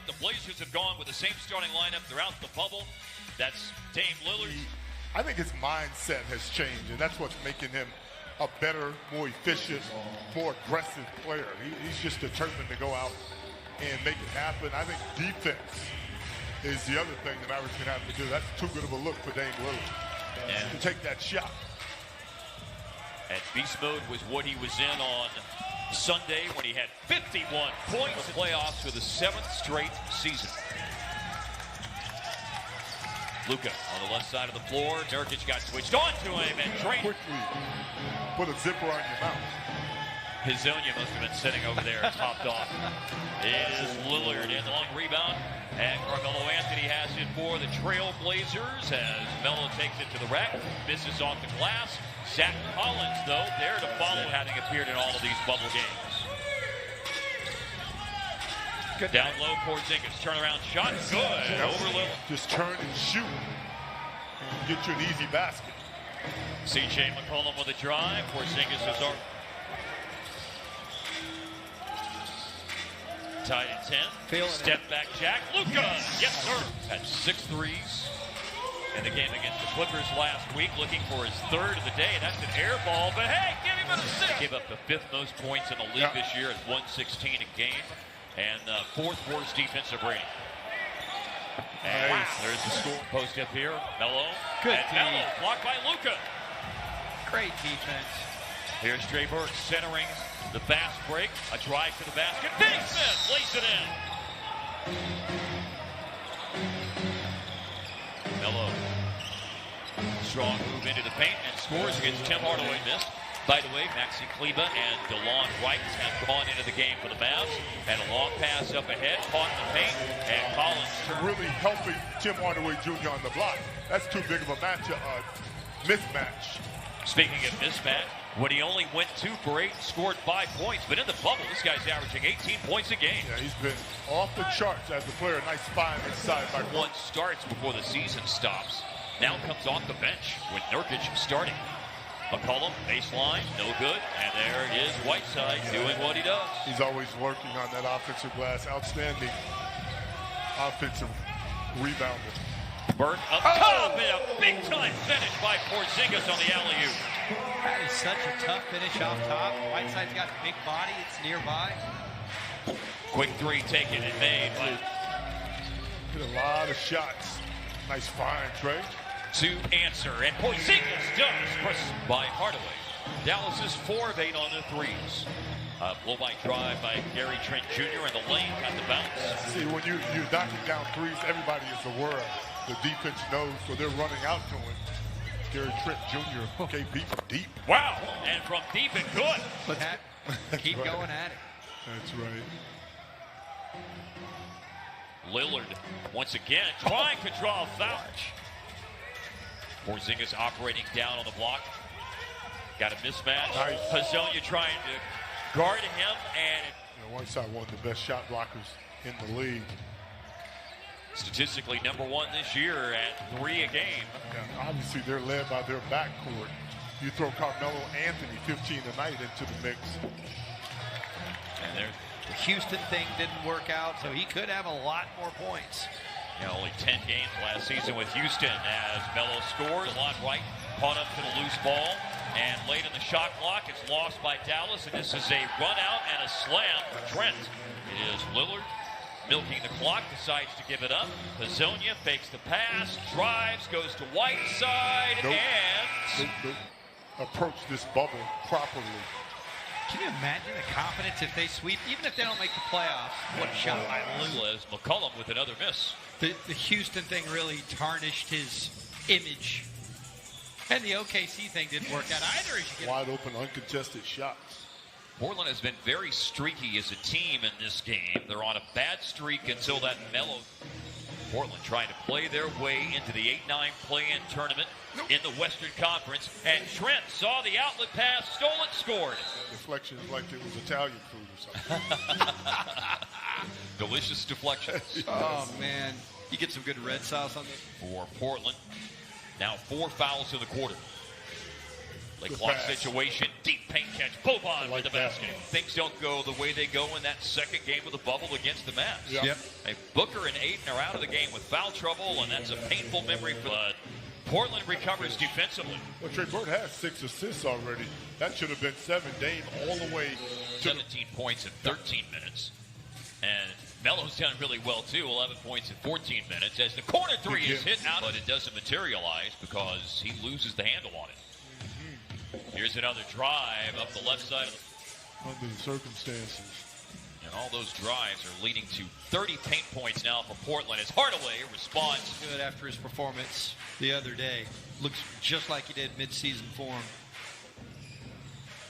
The Blazers have gone with the same starting lineup throughout the bubble. That's Dame Lillard. I think his mindset has changed, and that's what's making him a better, more efficient, more aggressive player. He's just determined to go out and make it happen. I think defense is the other thing the Mavericks can have to do. That's too good of a look for Dame Lillard to take that shot. And beast mode was what he was in on Sunday when he had 51 points in playoffs for the 7th straight season. Luka on the left side of the floor. Nurkic got switched on to him and drained. Quickly put a zipper on your mouth. Hazonia must have been sitting over there topped off. It is Lillard in the long rebound. And Carmelo Anthony has it for the Trail Blazers as Melo takes it to the rack. Misses off the glass. Zach Collins, though, there to follow, having appeared in all of these bubble games. Good down low, Porzingis, turnaround shot, good. Over Lillard. Just turn and shoot and get you an easy basket. C.J. McCollum with a drive. Porzingis is our tied at 10. Step back jack. Luka, yes sir. Had 6 threes in the game against the Clippers last week, looking for his 3rd of the day. That's an air ball, but hey, give him an assist. Gave up the 5th most points in the league this year at 116 a game. And 4th worst defensive rating. And wow, there's the score. Post up here. Melo. Good. And Melo blocked by Luka. Great defense. Here's Trey Burke centering the fast break. A drive to the basket. Big Smith lays it in. Melo. Strong move into the paint and scores against Tim Hardaway. Missed. By the way, Maxi Kleba and DeLon Wright have gone into the game for the Mavs. And a long pass up ahead, caught in the paint, and Collins really helping Tim Hardaway Jr. on the block. That's too big of a mismatch. Speaking of mismatch, when he only went 2 for 8, scored 5 points. But in the bubble, this guy's averaging 18 points a game. Yeah, he's been off the charts as a player. Nice find inside by one starts before the season stops. Now comes off the bench with Nurkic starting. McCollum, baseline, no good. And there is Whiteside doing what he does. He's always working on that offensive glass. Outstanding offensive rebounder. Burke up top and a big-time finish by Porzingis on the alley-oop. That is such a tough finish off top. Whiteside's got a big body. It's nearby. Quick 3 taken and made. Hit a lot of shots. Nice find, Trey. To answer, and Porzingis does, pressed by Hardaway. Dallas is 4 of 8 on the threes. Blow-by drive by Gary Trent Jr. in the lane, got the bounce. See, when you're knocking down threes, everybody is aware. The defense knows, so they're running out to him. Gary Trent Jr., KP from deep. Wow, and from deep and good. Let's keep going at it. That's right. Lillard, once again, trying to draw a foul. Porzingis operating down on the block. Got a mismatch. Nice. Hazonia trying to guard him, and Whiteside, one of the best shot blockers in the league. Statistically #1 this year at 3 a game. Yeah, obviously, they're led by their backcourt. You throw Carmelo Anthony 15 a night into the mix. And there, the Houston thing didn't work out, so he could have a lot more points. Only 10 games last season with Houston as Melo scores. DeLon Wright caught up to the loose ball. And late in the shot clock, it's lost by Dallas. And this is a run out and a slam for Trent. It is Lillard milking the clock, decides to give it up. Hazonia fakes the pass, drives, goes to Whiteside, and approach this bubble properly. Can you imagine the confidence if they sweep, even if they don't make the playoffs? What a shot by Lillard. McCollum with another miss. The Houston thing really tarnished his image. And the OKC thing didn't work out either. Wide open, uncontested shots. Portland has been very streaky as a team in this game. They're on a bad streak until that Melo. Portland trying to play their way into the 8-9 play-in tournament in the Western Conference. And Trent saw the outlet pass, stole it, scored. Deflections like it was Italian food or something. Delicious deflections. Oh, man. You get some good red sauce on this. For Portland. Now 4 fouls in the quarter. Like clock situation, deep paint catch, Boban with the basket. Things don't go the way they go in that second game of the bubble against the Mavs. Yep. Hey, Booker and Ayton are out of the game with foul trouble, and that's a painful memory for Portland recovers defensively. Well, Trey Burke has 6 assists already. That should have been 7. Dame all the way to 17 points in 13 minutes. And Melo's done really well, too. 11 points in 14 minutes. As the corner three is hit out, but it doesn't materialize because he loses the handle on it. Here's another drive up the left side. Under the circumstances. And all those drives are leading to 30 paint points now for Portland as Hardaway responds. Good after his performance the other day. Looks just like he did mid-season form.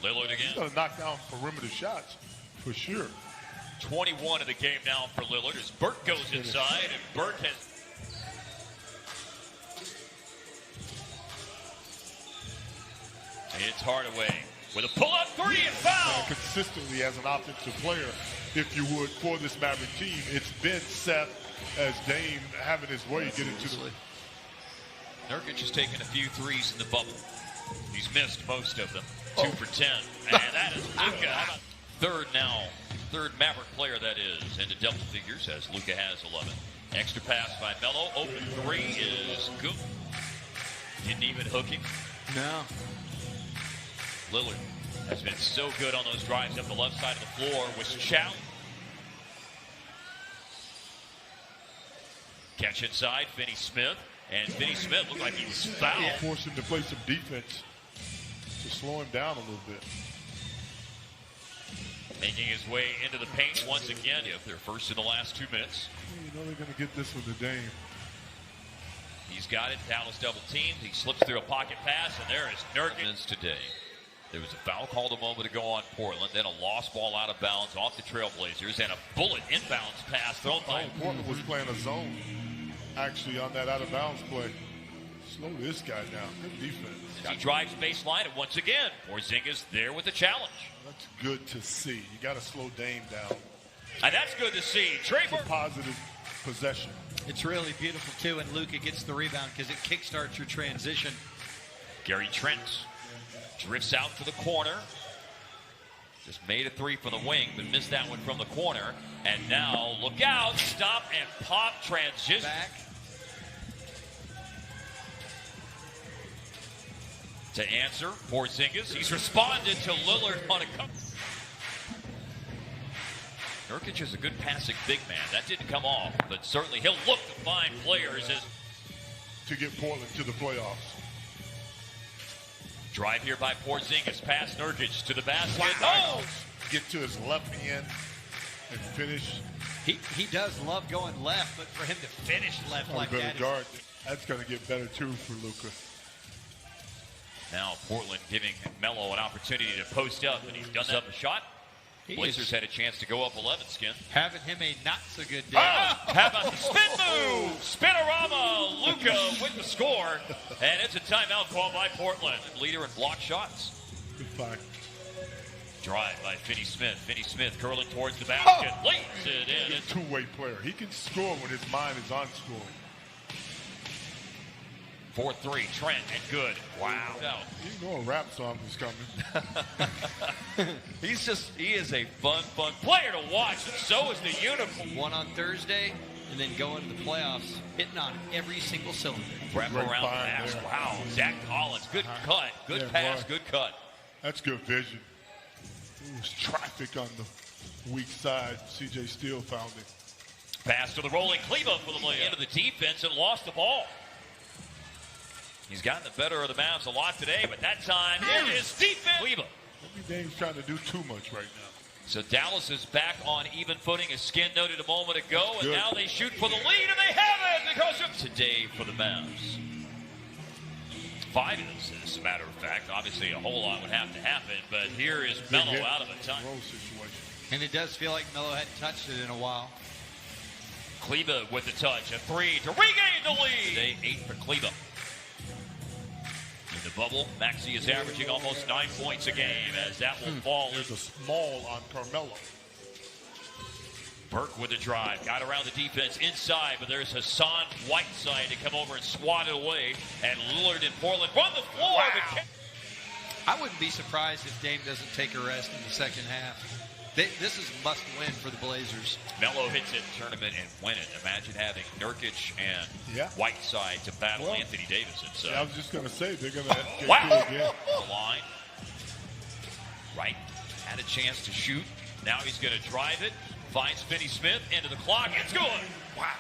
Lillard again. He's going to knock down perimeter shots for sure. 21 in the game now for Lillard as Burke goes inside, and Burke has... It's Hardaway with a pull-up three and foul. Consistently as an offensive player, if you would, for this Maverick team, it's been Seth as Dame having his way get into the... Nurkic has taken a few threes in the bubble. He's missed most of them. 2 for 10. And that is Luka. Third Maverick player that is into double figures as Luka has 11. Extra pass by Melo. Open three is good. Didn't even hook him. No. Lillard has been so good on those drives up the left side of the floor. Was challenged. Catch inside, Finney Smith. And Finney Smith looked like he was fouled. Forced him to play some defense to slow him down a little bit. Making his way into the paint once again. They're first in the last 2 minutes. You know they're going to get this with the Dame. He's got it. Dallas double teamed. He slips through a pocket pass, and there is Nurkic today. There was a foul called a moment ago on Portland, then a lost ball out of bounds off the Trailblazers, and a bullet inbounds pass thrown by... Portland was playing a zone, actually, on that out of bounds play. Slow this guy down. Good defense. He drives baseline, and once again, Porzingis there with the challenge. That's good to see. You got to slow Dame down. And that's good to see. Trey Burke. Positive possession. It's really beautiful, too, and Luka gets the rebound because it kickstarts your transition. Gary Trent drifts out to the corner. Just made a three from the wing, but missed that one from the corner. And now, look out, stop and pop transition. Back. To answer, Porzingis. He's responded to Lillard on a cut. Nurkic is a good passing big man. That didn't come off, but certainly he'll look to find players as... to get Portland to the playoffs. Drive here by Porzingis, past Nurkic to the basket. Wow. Oh! Get to his left hand and finish. He does love going left, but for him to finish left like that, guard. That's going to get better too for Luka. Now Portland giving Melo an opportunity to post up, and he's done up a shot. Blazers had a chance to go up 11, Skin. Having him a not-so-good day. How about the spin move? Spinorama, Luka with the score. And it's a timeout called by Portland. Leader in block shots. Good fight. Drive by Finney Smith. Finney Smith curling towards the basket. Lays it in. He's a two-way player. He can score when his mind is on scoring. 4-3, Trent, and good. Wow. You know a rap song is coming. He is a fun player to watch, and so is the uniform. One on Thursday, and then going to the playoffs, hitting on every single cylinder. Wrap around the pass. Wow. Zach Collins, good cut, good pass, good cut. That's good vision. There's traffic on the weak side. C.J. Steele found it. Pass to the rolling Cleveland for the layup. Into the defense and lost the ball. He's gotten the better of the Mavs a lot today, but that time it is defense. Cleveland. Maybe Dame's trying to do too much right now. So Dallas is back on even footing, as Skin noted a moment ago, and now they shoot for the lead, and they have it because of today for the Mavs. 5 assists, as a matter of fact. Obviously, a whole lot would have to happen, but here is Melo out of a time. And it does feel like Melo hadn't touched it in a while. Kleba with the touch, a 3 to regain the lead. Today, 8 for Kleba. In the bubble, Maxey is averaging almost 9 points a game as that will fall. There's a small on Carmelo. Burke with the drive, got around the defense inside, but there's Hassan Whiteside to come over and swat it away. And Lillard and Portland run the floor. Wow. I wouldn't be surprised if Dame doesn't take a rest in the second half. This is a must-win for the Blazers. Melo hits it in tournament and win it. Imagine having Nurkic and Whiteside to battle Anthony Davis. So. Yeah, I was just going to say, they're going to get again. The line. Right. Had a chance to shoot. Now he's going to drive it. Finds Finney Smith into the clock. It's good. Wow.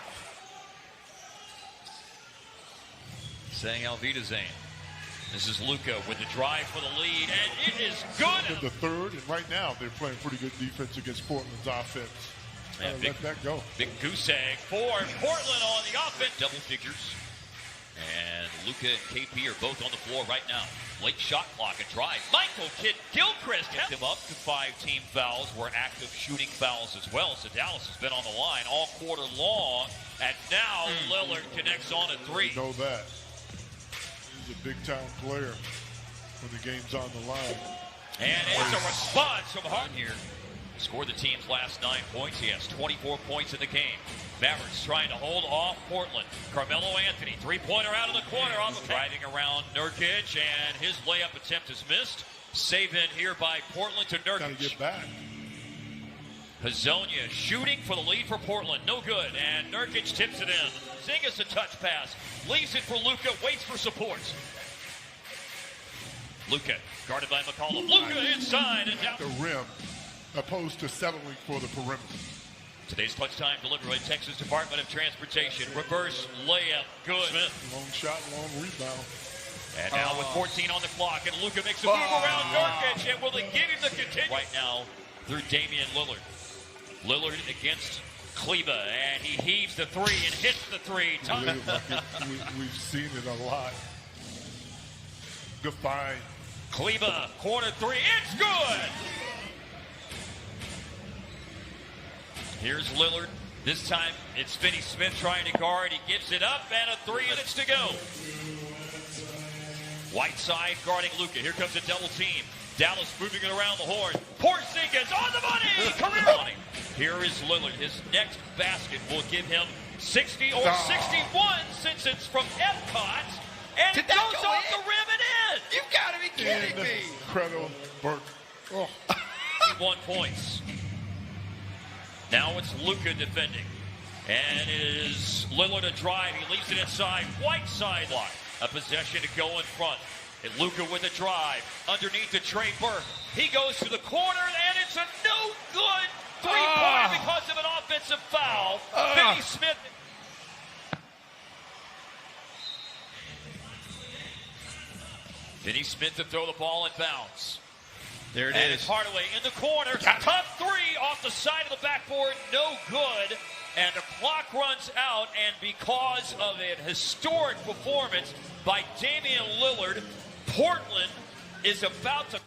Saying Alvita Zane. This is Luka with the drive for the lead, and it is good. The third, and right now they're playing pretty good defense against Portland's offense. Let that go. Big goose egg for Portland on the offense. Double figures. And Luka and KP are both on the floor right now. Late shot clock, a drive. Michael Gilchrist gets him up to 5 team fouls. Were active shooting fouls as well. So Dallas has been on the line all quarter long. And now Lillard connects on a 3. You know that. He's a big-time player when the game's on the line. And it's a response from Harden here. Scored the team's last 9 points. He has 24 points in the game. Mavericks trying to hold off Portland. Carmelo Anthony, 3-pointer out of the corner. Driving around Nurkic, and his layup attempt is missed. Save in here by Portland to Nurkic. Got to get back. Hazonia shooting for the lead for Portland. No good. And Nurkic tips it in. Zingas a touch pass. Leaves it for Luka. Waits for support. Luka guarded by McCollum. Luka inside and down. The rim opposed to settling for the perimeter. Today's clutch time delivered by Texas Department of Transportation. Reverse layup. Good. Smith. Long shot, long rebound. And now with 14 on the clock, and Luka makes a move around Nurkic, and will they give him the continue? Right now through Damian Lillard. Lillard against Kleba, and he heaves the 3 and hits the 3. We've seen it a lot. Good find. Kleba, corner 3, it's good! Here's Lillard. This time it's Finney Smith trying to guard. He gives it up, and a 3 minutes to go. Whiteside guarding Luka. Here comes a double team. Dallas moving it around the horn. Porzingis on the money! Career money. Here is Lillard. His next basket will give him 60 or 61 since it's from Epcot. And it goes off the rim and in. You've got to be kidding me. Incredible work. 1 points. Now it's Luka defending. And it is Lillard a drive. He leaves it inside. Whiteside block. A possession to go in front. And Luka with a drive. Underneath to Trey Burke. He goes to the corner, and it's a no good 3-pointer because of an offensive foul. Finney Smith. Finney Smith to throw the ball in bounds. There it and is. It's Hardaway in the corner. Tough 3 off the side of the backboard. No good. And the clock runs out. And because of a historic performance by Damian Lillard, Portland is about to